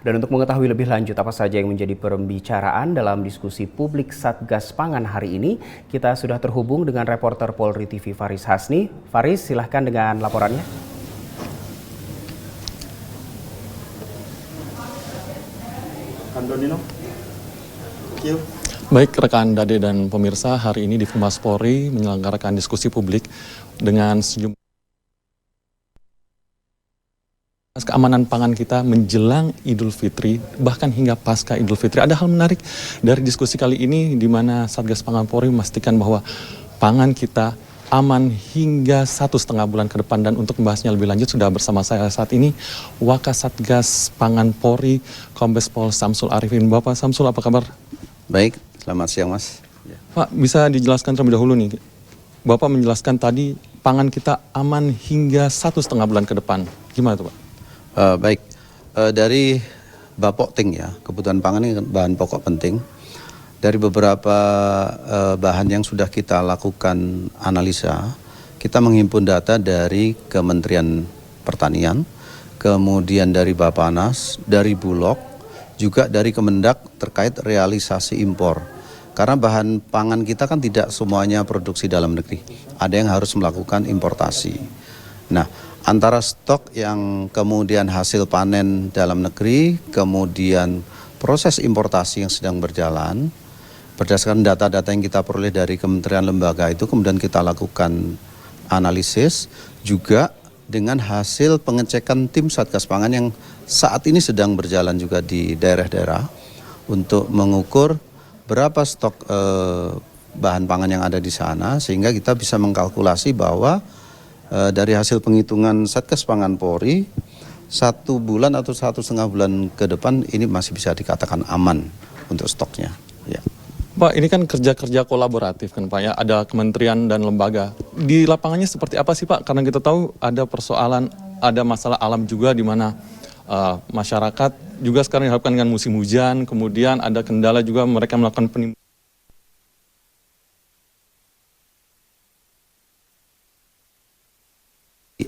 Dan untuk mengetahui lebih lanjut apa saja yang menjadi pembicaraan dalam diskusi publik Satgas Pangan hari ini, kita sudah terhubung dengan reporter Polri TV Faris Hasni. Faris, silahkan dengan laporannya. Andonino. Baik rekan Dade dan pemirsa, hari ini di Humas Polri menyelenggarakan diskusi publik dengan sejumlah keamanan pangan kita menjelang Idul Fitri, bahkan hingga pasca Idul Fitri. Ada hal menarik dari diskusi kali ini di mana Satgas Pangan Polri memastikan bahwa pangan kita aman hingga 1,5 bulan ke depan. Dan untuk membahasnya lebih lanjut sudah bersama saya saat ini Wakasatgas Pangan Polri, Kombes Pol Samsul Arifin. Bapak Samsul, apa kabar? Baik, selamat siang Mas. Pak, bisa dijelaskan terlebih dahulu nih. Bapak menjelaskan tadi pangan kita aman hingga 1,5 bulan ke depan. Gimana tuh Pak? Baik, dari Bapokting ya, kebutuhan pangan ini bahan pokok penting. Dari beberapa bahan yang sudah kita lakukan analisa, kita menghimpun data dari Kementerian Pertanian, kemudian dari Bappenas, dari Bulog, juga dari Kemendak terkait realisasi impor. Karena bahan pangan kita kan tidak semuanya produksi dalam negeri, ada yang harus melakukan importasi. Nah, antara stok yang kemudian hasil panen dalam negeri, kemudian proses importasi yang sedang berjalan, berdasarkan data-data yang kita peroleh dari kementerian lembaga itu, kemudian kita lakukan analisis juga dengan hasil pengecekan tim Satgas Pangan yang saat ini sedang berjalan juga di daerah-daerah untuk mengukur berapa stok bahan pangan yang ada di sana, sehingga kita bisa mengkalkulasi bahwa dari hasil penghitungan Satgas Pangan Polri, 1 bulan atau 1,5 bulan ke depan ini masih bisa dikatakan aman untuk stoknya. Ya. Pak, ini kan kerja-kerja kolaboratif kan Pak ya, ada kementerian dan lembaga. Di lapangannya seperti apa sih Pak? Karena kita tahu ada persoalan, ada masalah alam juga di mana masyarakat juga sekarang dihadapkan dengan musim hujan, kemudian ada kendala juga mereka melakukan penimbunan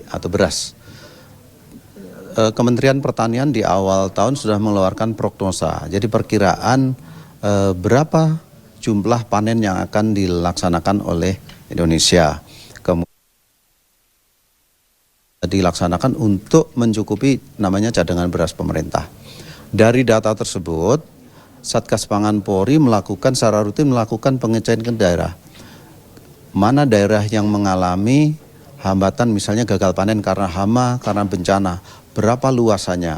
atau beras. Kementerian Pertanian di awal tahun sudah mengeluarkan prognosa. Jadi perkiraan berapa jumlah panen yang akan dilaksanakan oleh Indonesia. Kemudian dilaksanakan untuk mencukupi namanya cadangan beras pemerintah. Dari data tersebut, Satgas Pangan Polri secara rutin melakukan pengecekan ke daerah. Mana daerah yang mengalami hambatan, misalnya gagal panen karena hama, karena bencana, berapa luasannya,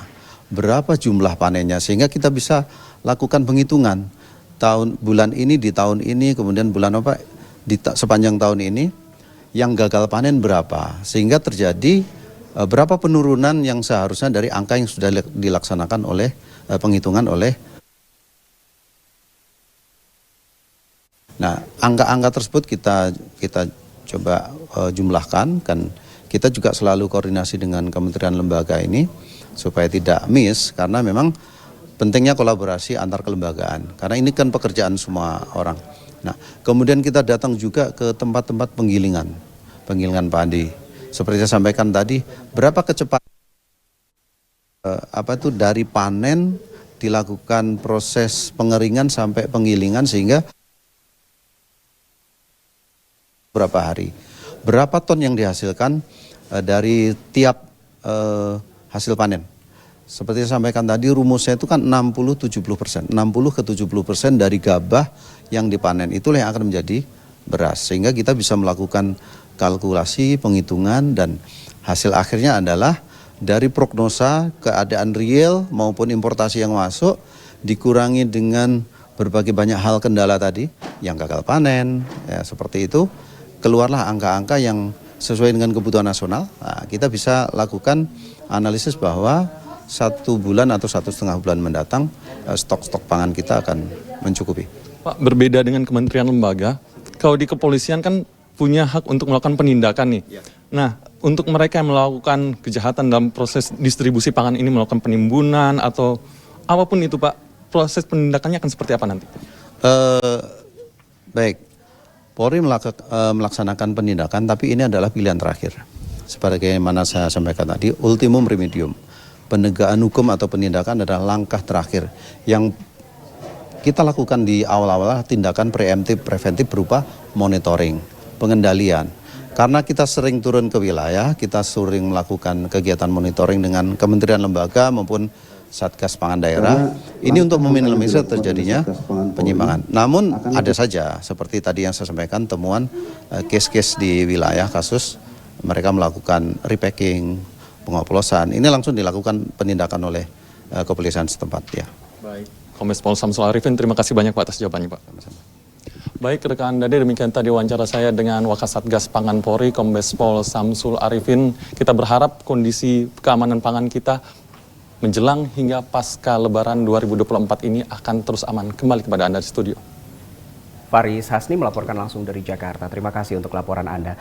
berapa jumlah panennya, sehingga kita bisa lakukan penghitungan bulan ini di tahun ini, kemudian bulan apa sepanjang tahun ini yang gagal panen berapa, sehingga terjadi berapa penurunan yang seharusnya dari angka yang sudah dilaksanakan oleh penghitungan oleh. Nah, angka-angka tersebut kita coba jumlahkan, kan kita juga selalu koordinasi dengan kementerian lembaga ini supaya tidak miss, karena memang pentingnya kolaborasi antar kelembagaan, karena ini kan pekerjaan semua orang. Nah, kemudian kita datang juga ke tempat-tempat penggilingan padi. Seperti saya sampaikan tadi, berapa kecepatan dari panen dilakukan proses pengeringan sampai penggilingan, sehingga berapa hari, berapa ton yang dihasilkan dari tiap hasil panen. Seperti saya sampaikan tadi, rumusnya itu kan 60-70%. 60 ke 70% dari gabah yang dipanen itulah yang akan menjadi beras. Sehingga kita bisa melakukan kalkulasi, penghitungan, dan hasil akhirnya adalah dari prognosa keadaan real maupun importasi yang masuk, dikurangi dengan berbagai banyak hal kendala tadi, yang gagal panen, ya, seperti itu, keluarlah angka-angka yang sesuai dengan kebutuhan nasional. Nah, kita bisa lakukan analisis bahwa 1 bulan atau 1,5 bulan mendatang stok-stok pangan kita akan mencukupi. Pak, berbeda dengan kementerian lembaga, kalau di kepolisian kan punya hak untuk melakukan penindakan nih. Ya. Nah, untuk mereka yang melakukan kejahatan dalam proses distribusi pangan ini, melakukan penimbunan atau apapun itu Pak, proses penindakannya akan seperti apa nanti? Baik, Polri melaksanakan penindakan, tapi ini adalah pilihan terakhir. Sebagaimana saya sampaikan tadi, ultimum remedium. penegakan hukum atau penindakan adalah langkah terakhir. Yang kita lakukan di awal-awal tindakan preventif berupa monitoring, pengendalian. Karena kita sering turun ke wilayah, kita sering melakukan kegiatan monitoring dengan kementerian lembaga maupun Satgas Pangan Daerah, ini untuk meminimalisir terjadinya penyimpangan. Namun ada saja, seperti tadi yang saya sampaikan, temuan case-case di wilayah kasus, mereka melakukan repacking, pengoplosan, ini langsung dilakukan penindakan oleh kepolisian setempat ya. Baik, Kombes Pol Samsul Arifin, terima kasih banyak Pak atas jawabannya Pak. Baik rekan Dade, demikian tadi wawancara saya dengan Wakasatgas Pangan Polri, Kombes Pol Samsul Arifin. Kita berharap kondisi keamanan pangan kita menjelang hingga pasca Lebaran 2024 ini akan terus aman. Kembali kepada Anda di studio. Faris Hasni melaporkan langsung dari Jakarta. Terima kasih untuk laporan Anda.